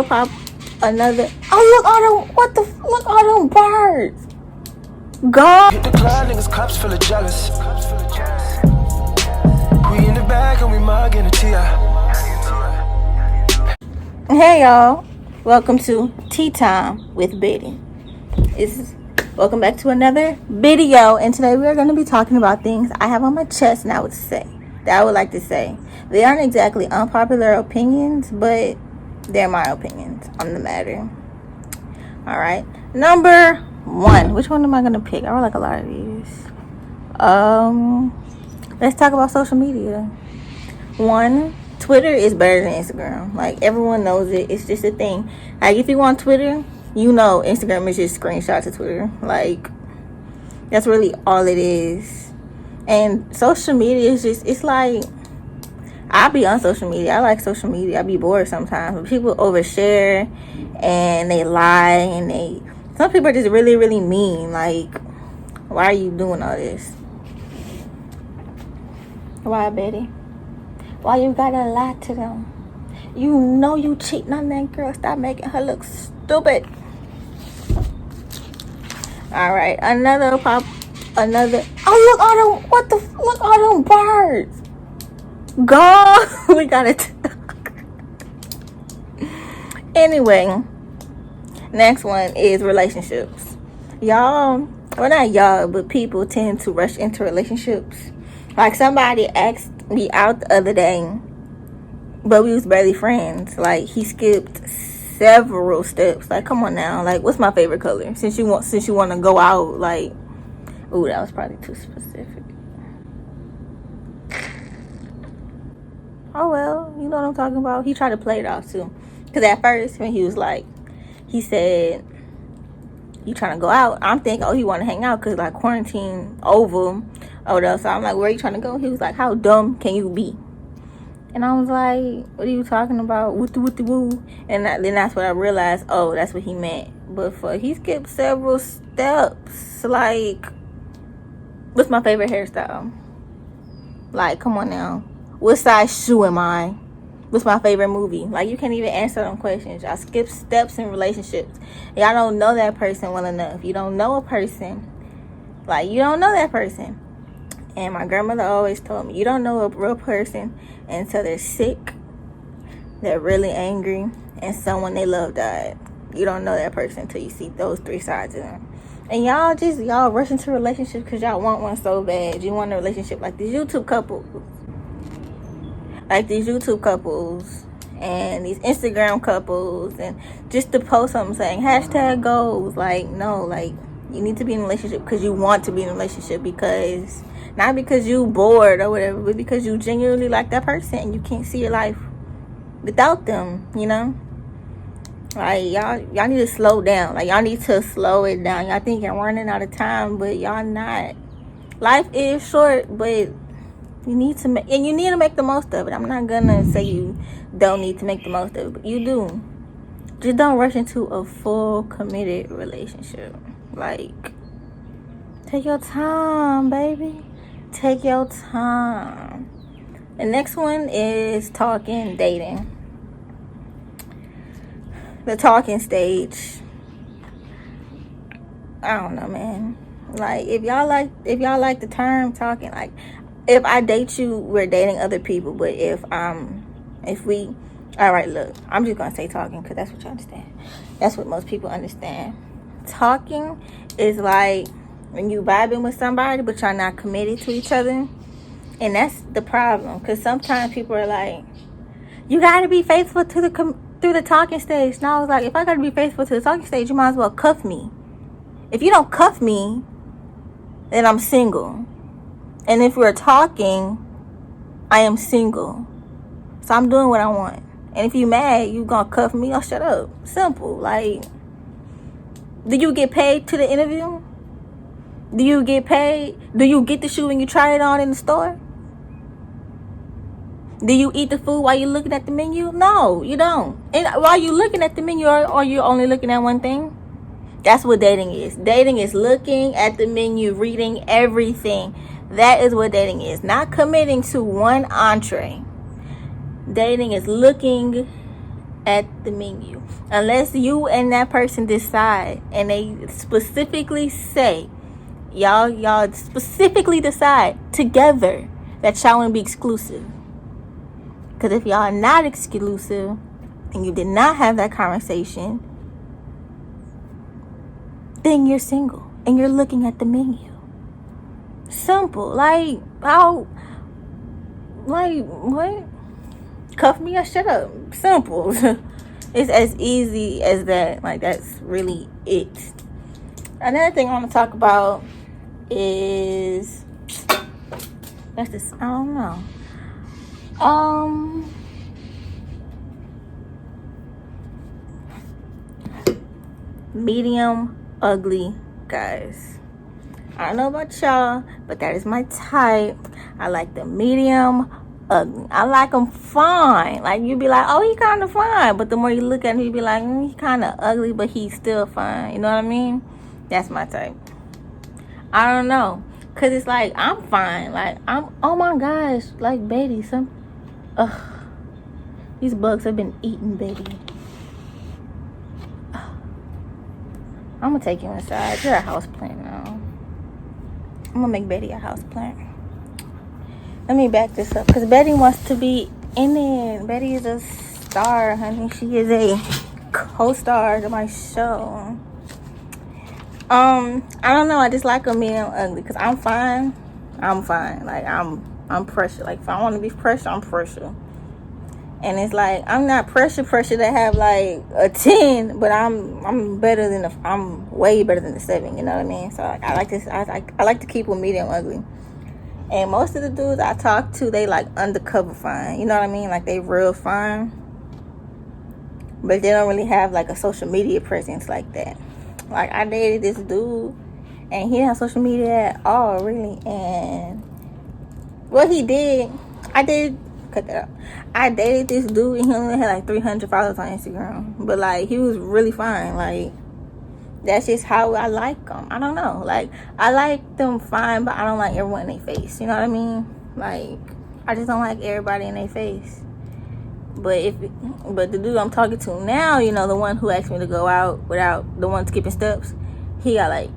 Pop another. Oh, look all them birds. Go. Hit the club, niggas cups full of jealous. We in the bag and we mugging a T.I. Hey y'all, welcome to Tea Time with Betty. Welcome back to another video, and today we are going to be talking about things I have on my chest and I would like to say. They aren't exactly unpopular opinions, but they're my opinions on the matter. Alright, number one. Which one am I going to pick? I would like a lot of these. Let's talk about social media. One, Twitter is better than Instagram. Like, everyone knows it. It's just a thing. Like, if you want Twitter, you know Instagram is just screenshots of Twitter. Like, that's really all it is. And social media is just, it's like, I be on social media. I like social media. I be bored sometimes. But people overshare and they lie and some people are just really, really mean. Like, why are you doing all this? Why, Betty? Why you gotta lie to them? You know you cheating on that girl. Stop making her look stupid. Alright, another. Oh, look all them birds. Go. We gotta talk. Anyway, next one is relationships. Y'all, well, not y'all, but people tend to rush into relationships. Like, somebody asked me out the other day, but we was barely friends. Like, he skipped several steps. Like, come on now. Like, what's my favorite color? Since you want to go out, like, ooh, that was probably too specific. Oh well, you know what I'm talking about. He tried to play it off too, because at first when he said, "You trying to go out?" I'm thinking, oh, he want to hang out because like quarantine over. Oh, no. So I'm like, where are you trying to go? He was like, how dumb can you be? And I was like, what are you talking about? Woo. And then that's what I realized. Oh, that's what he meant. But he skipped several steps. Like, what's my favorite hairstyle? Like, come on now. What size shoe am I? What's my favorite movie? Like, you can't even answer them questions. Y'all skip steps in relationships. Y'all don't know that person well enough. You don't know a person. Like, you don't know that person. And my grandmother always told me, you don't know a real person until they're sick, they're really angry, and someone they love died. You don't know that person until you see those three sides of them. And y'all rush into relationships because y'all want one so bad. You want a relationship like these YouTube couples. Like these YouTube couples and these Instagram couples, and just to post something saying hashtag goals. Like, no, like, you need to be in a relationship because you want to be in a relationship, because not because you bored or whatever, but because you genuinely like that person and you can't see your life without them, you know? Like, y'all need to slow down. Like, y'all need to slow it down. Y'all think you're running out of time, but y'all not. Life is short, but you need to make the most of it. I'm not gonna say you don't need to make the most of it, but you do. Just don't rush into a full committed relationship. Like, take your time, baby. Take your time. The next one is dating. The talking stage. I don't know, man. Like, if y'all like the term talking, like, if I date you, we're dating other people. But all right, look, I'm just gonna say talking because that's what you understand. That's what most people understand. Talking is like when you vibing with somebody, but y'all not committed to each other, and that's the problem. Because sometimes people are like, you gotta be faithful to through the talking stage. And I was like, if I gotta be faithful to the talking stage, you might as well cuff me. If you don't cuff me, then I'm single. And if we're talking, I am single. So I'm doing what I want. And if you mad, you gonna cuff me or shut up. Simple. Like, do you get paid to the interview? Do you get paid? Do you get the shoe when you try it on in the store? Do you eat the food while you're looking at the menu? No, you don't. And while you're looking at the menu, or you're only looking at one thing? That's what dating is. Dating is looking at the menu, reading everything. That is what dating is. Not committing to one entree. Dating is looking at the menu. Unless you and that person decide and they specifically say, y'all specifically decide together that y'all want to be exclusive. Because if y'all are not exclusive and you did not have that conversation, then you're single and you're looking at the menu. Simple. Like, what? Cuff me or shut up. Simple. It's as easy as that. Like, that's really it. Another thing I want to talk about is, that's this, I don't know. Medium ugly guys. I don't know about y'all, but that is my type. I like the medium ugly. I like them fine. Like, you be like, oh, he kind of fine. But the more you look at him, you be like, he kind of ugly, but he's still fine. You know what I mean? That's my type. I don't know. Because it's like, I'm fine. Like, oh my gosh. Like, Betty, these bugs have been eating Betty. I'm going to take you inside. You're a houseplant now. I'm going to make Betty a houseplant. Let me back this up. Because Betty wants to be in it. Betty is a star, honey. She is a co-star to my show. I don't know. I just like a medium ugly. Because I'm fine. Like, I'm pressure. Like, if I want to be pressure, I'm pressure. And it's like, I'm not pressure to have like a 10, but I'm better than I'm way better than the 7, you know what I mean? So like, I like to keep a medium ugly. And most of the dudes I talk to, they like undercover fine, you know what I mean? Like, they real fine, but they don't really have like a social media presence like that. Like, I dated this dude and he didn't have social media at all, really. And what he did, I dated this dude and he only had like 300 followers on Instagram. But like, he was really fine. Like, that's just how I like them. I don't know. Like, I like them fine, but I don't like everyone in their face. You know what I mean? Like, I just don't like everybody in their face. But the dude I'm talking to now, you know, the one who asked me to go out without the one skipping steps, he got like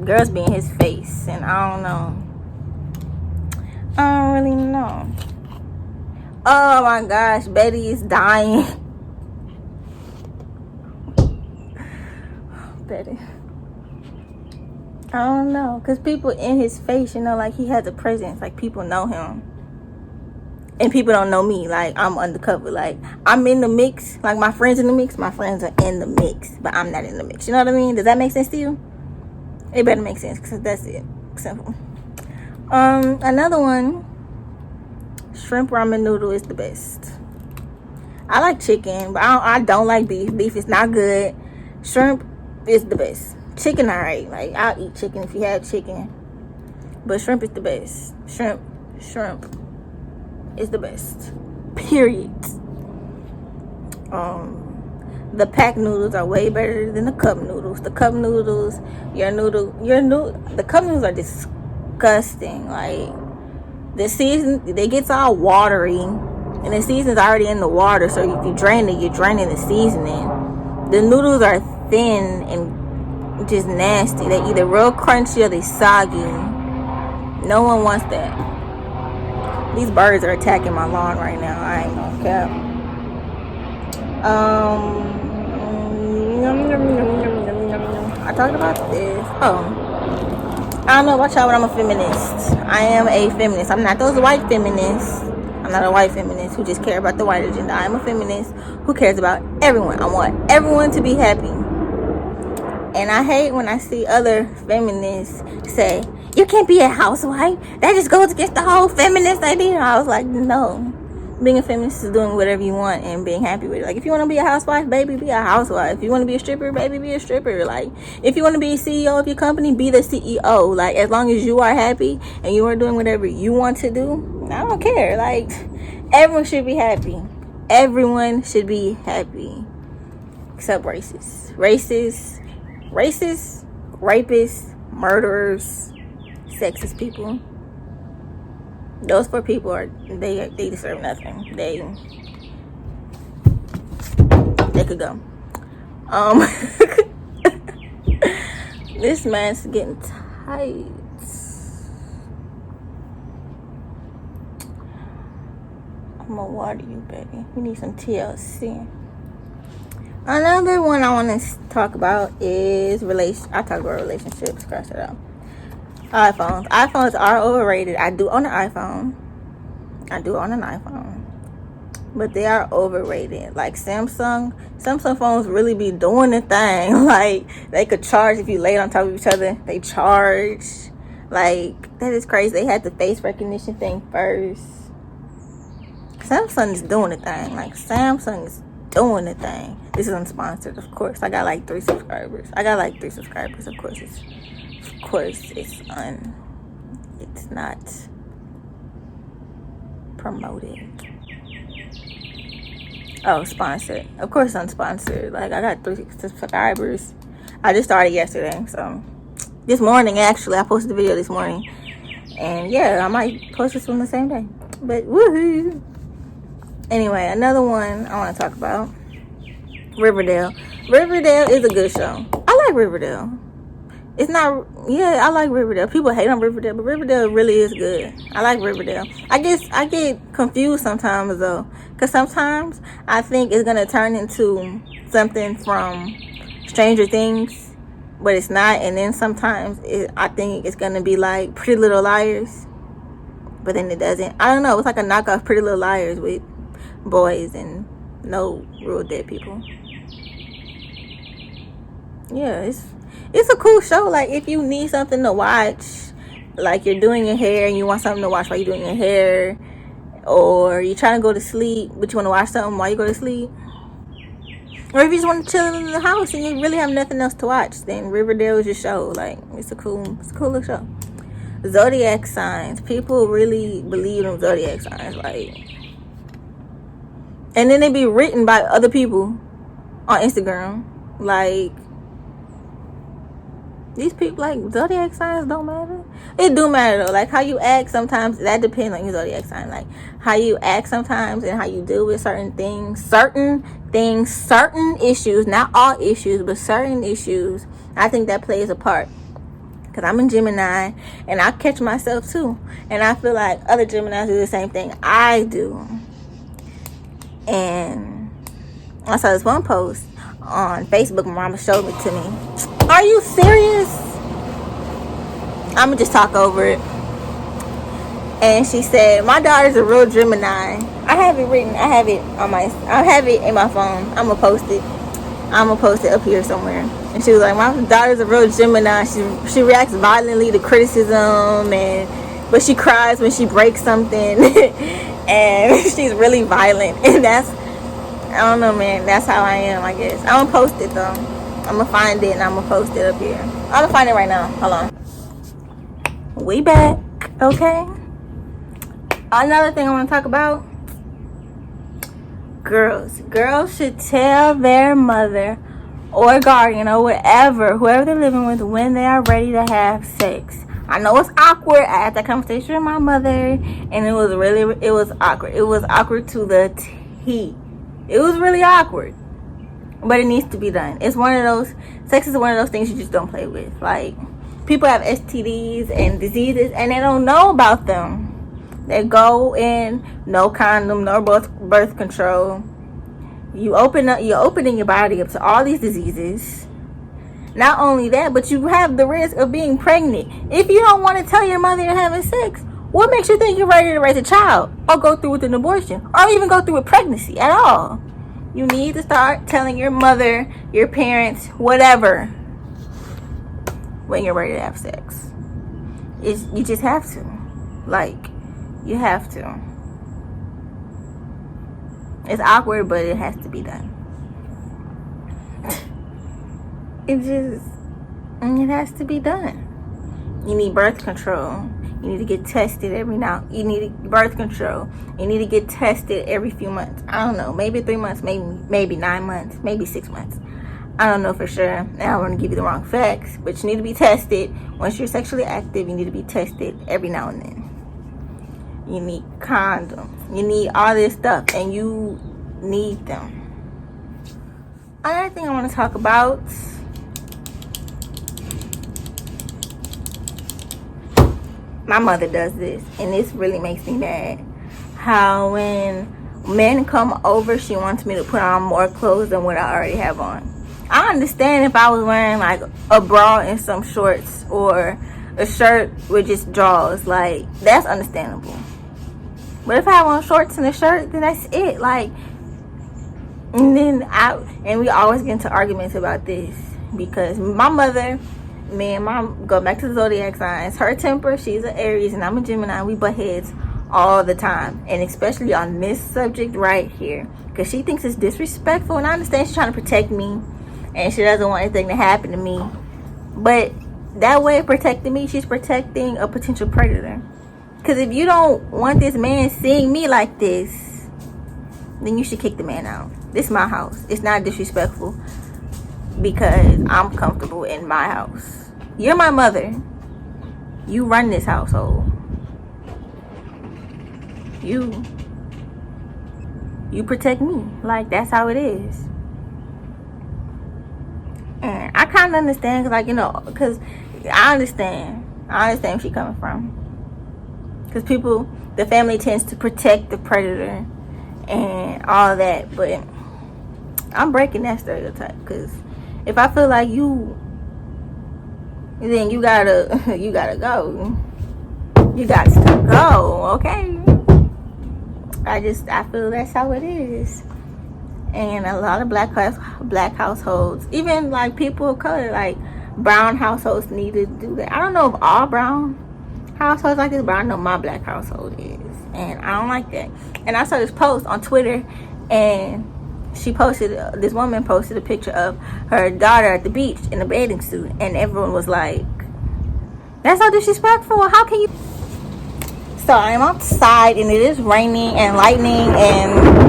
girls be in his face, and I don't know. I don't really know. Oh my gosh, Betty is dying. Betty. I don't know. Because people in his face, you know, like, he has a presence. Like, people know him. And people don't know me. Like, I'm undercover. Like, I'm in the mix. Like, my friends in the mix. My friends are in the mix. But I'm not in the mix. You know what I mean? Does that make sense to you? It better make sense. Because that's it. Simple. Another one, shrimp ramen noodle is the best. I like chicken, but I don't like beef. Beef is not good. Shrimp is the best. Chicken, alright. Like, I'll eat chicken if you have chicken, but shrimp is the best. Shrimp is the best. Period. The pack noodles are way better than the cup noodles. The cup noodles, the cup noodles are disgusting. Like, the season, it gets all watery, and the season's already in the water, so if you drain it, you're draining the seasoning. The noodles are thin and just nasty. They either real crunchy or they soggy. No one wants that. These birds are attacking my lawn right now. I ain't gonna cap. I talked about this. I don't know about y'all, but I'm a feminist. I am a feminist. I'm not those white feminists. I'm not a white feminist who just care about the white agenda. I am a feminist who cares about everyone. I want everyone to be happy. And I hate when I see other feminists say, you can't be a housewife. That just goes against the whole feminist idea. I was like, no. Being a feminist is doing whatever you want and being happy with it. Like, if you want to be a housewife, baby, be a housewife. If you want to be a stripper, baby, be a stripper. Like, if you want to be a CEO of your company, be the CEO. Like, as long as you are happy and you are doing whatever you want to do, I don't care. Like, everyone should be happy. Everyone should be happy. Except racists, rapists, murderers, sexist people. Those 4 people they deserve nothing. They could go. This man's getting tight. I'm gonna water you, baby. We need some TLC. Another one I want to talk about is I talk about relationships. Scratch it out. iPhones. iPhones are overrated. I do own an iPhone. But they are overrated. Like Samsung phones really be doing the thing. Like, they could charge if you lay on top of each other. They charge. Like, that is crazy. They had the face recognition thing first. Samsung is doing the thing. Like, Samsung is doing the thing. This is unsponsored, of course. I got like 3 subscribers. Of course, it's not promoted. Oh, sponsored. Of course, unsponsored. Like, I got 3 subscribers. I just started yesterday, so this morning actually. I posted a video this morning, and yeah, I might post this one the same day. But woohoo! Anyway, another one I want to talk about. Riverdale. Riverdale is a good show. I like Riverdale. It's not, I like Riverdale. People hate on Riverdale, but Riverdale really is good. I like Riverdale. I guess I get confused sometimes, though, because sometimes I think it's going to turn into something from Stranger Things, but it's not. And then sometimes I think it's going to be like Pretty Little Liars, but then it doesn't. I don't know. It's like a knockoff Pretty Little Liars with boys and no real dead people. Yeah, it's a cool show. Like, if you need something to watch, like you're doing your hair and you want something to watch while you're doing your hair, or you're trying to go to sleep but you want to watch something while you go to sleep, or if you just want to chill in the house and you really have nothing else to watch, then Riverdale is your show. Like, it's a cool little show. Zodiac signs. People really believe in zodiac signs, like, and then they be written by other people on Instagram. Like, these people, like, zodiac signs don't matter. It do matter, though. Like, how you act sometimes, that depends on your zodiac sign. Like, how you act sometimes and how you deal with certain things, certain issues, not all issues, but certain issues. I think that plays a part. Because I'm a Gemini, and I catch myself, too. And I feel like other Geminis do the same thing I do. And I saw this one post on Facebook. My mama showed it to me. Are you serious? I'm gonna just talk over it. And she said, my daughter's a real Gemini. I have it written. I have it in my phone. I'm gonna post it up here somewhere. And she was like, my daughter's a real Gemini. She reacts violently to criticism, but she cries when she breaks something. And she's really violent. And I don't know, man. That's how I am, I guess. I'm gonna post it, though. I'm gonna find it and I'm gonna post it up here. I'm gonna find it right now. Hold on. We back, okay? Another thing I want to talk about. Girls should tell their mother or guardian or whoever they're living with, when they are ready to have sex. I know it's awkward. I had that conversation with my mother, and it was awkward. It was awkward to the T. It was really awkward. But it needs to be done. Sex is one of those things you just don't play with. Like, people have STDs and diseases and they don't know about them. They go in, no condom, no birth control. You're opening your body up to all these diseases. Not only that, but you have the risk of being pregnant. If you don't want to tell your mother you're having sex, what makes you think you're ready to raise a child or go through with an abortion or even go through with pregnancy at all? You need to start telling your mother, your parents, whatever, when you're ready to have sex. You just have to. Like, you have to. It's awkward, but it has to be done. It has to be done. You need birth control. You need to get tested every now. You need birth control. You need to get tested every few months. I don't know. Maybe 3 months. Maybe 9 months. Maybe 6 months. I don't know for sure. Now I don't want to give you the wrong facts, but you need to be tested. Once you're sexually active, you need to be tested every now and then. You need condoms. You need all this stuff, and you need them. Another thing I want to talk about. My mother does this, and this really makes me mad. How when men come over, she wants me to put on more clothes than what I already have on. I understand if I was wearing like a bra and some shorts, or a shirt with just drawers, like that's understandable. But if I have on shorts and a shirt, then that's it. Like, and we always get into arguments about this, because my mother, me and mom go back to the zodiac signs. Her temper, she's an Aries and I'm a Gemini. We butt heads all the time, and especially on this subject right here, because she thinks it's disrespectful, and I understand she's trying to protect me and she doesn't want anything to happen to me, but that way of protecting me, she's protecting a potential predator. Because if you don't want this man seeing me like this, then you should kick the man out. This is my house. It's not disrespectful because I'm comfortable in my house. You're my mother. You run this household. You protect me. Like, that's how it is. And I kind of understand, cause, like, you know, because I understand where she's coming from. Because the family tends to protect the predator and all that. But I'm breaking that stereotype, because if I feel like you, then you gotta go. You got to go, okay? I feel that's how it is. And a lot of black households, even like people of color, like brown households, need to do that. I don't know if all brown households like this, but I know my black household is, and I don't like that. And I saw this post on Twitter, and this woman posted a picture of her daughter at the beach in a bathing suit, and everyone was like, that's so disrespectful. How can you? So I'm outside, and it is raining and lightning, and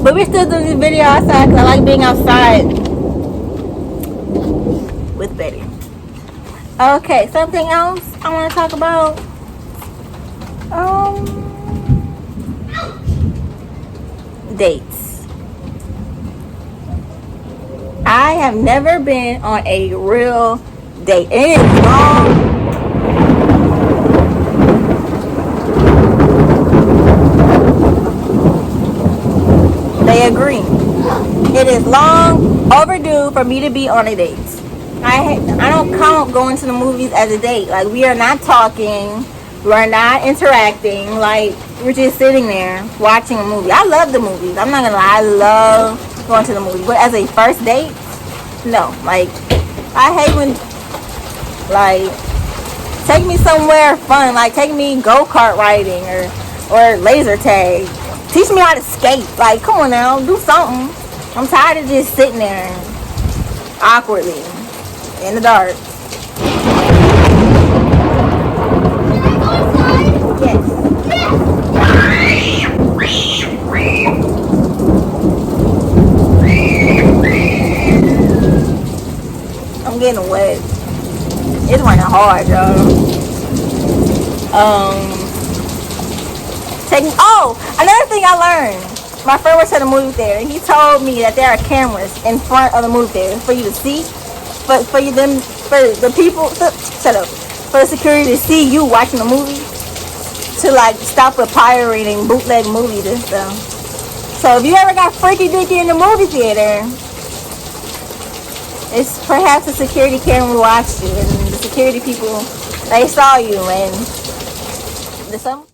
but we're still doing this video outside because I like being outside with Betty. Okay, something else I want to talk about. Dates. I have never been on a real date. It is long. They agree. It is long overdue for me to be on a date. I don't count going to the movies as a date. Like, we are not talking, we're not interacting. Like, we're just sitting there watching a movie. I love the movies. I'm not gonna lie. I love going to the movies. But as a first date, no. Like, I hate when, like, take me somewhere fun. Like, take me go-kart riding or laser tag. Teach me how to skate. Like, come on now, do something. I'm tired of just sitting there awkwardly in the dark. Yes. I'm getting wet. It's raining hard, y'all. Another thing I learned. My friend was at the movie theater, and he told me that there are cameras in front of the movie theater for you to see, but for the people, shut up, for the security to see you watching the movie, to like stop the pirating bootleg movies and stuff. So if you ever got freaky dicky in the movie theater, it's perhaps a security camera watched you, and the security people, they saw you, and some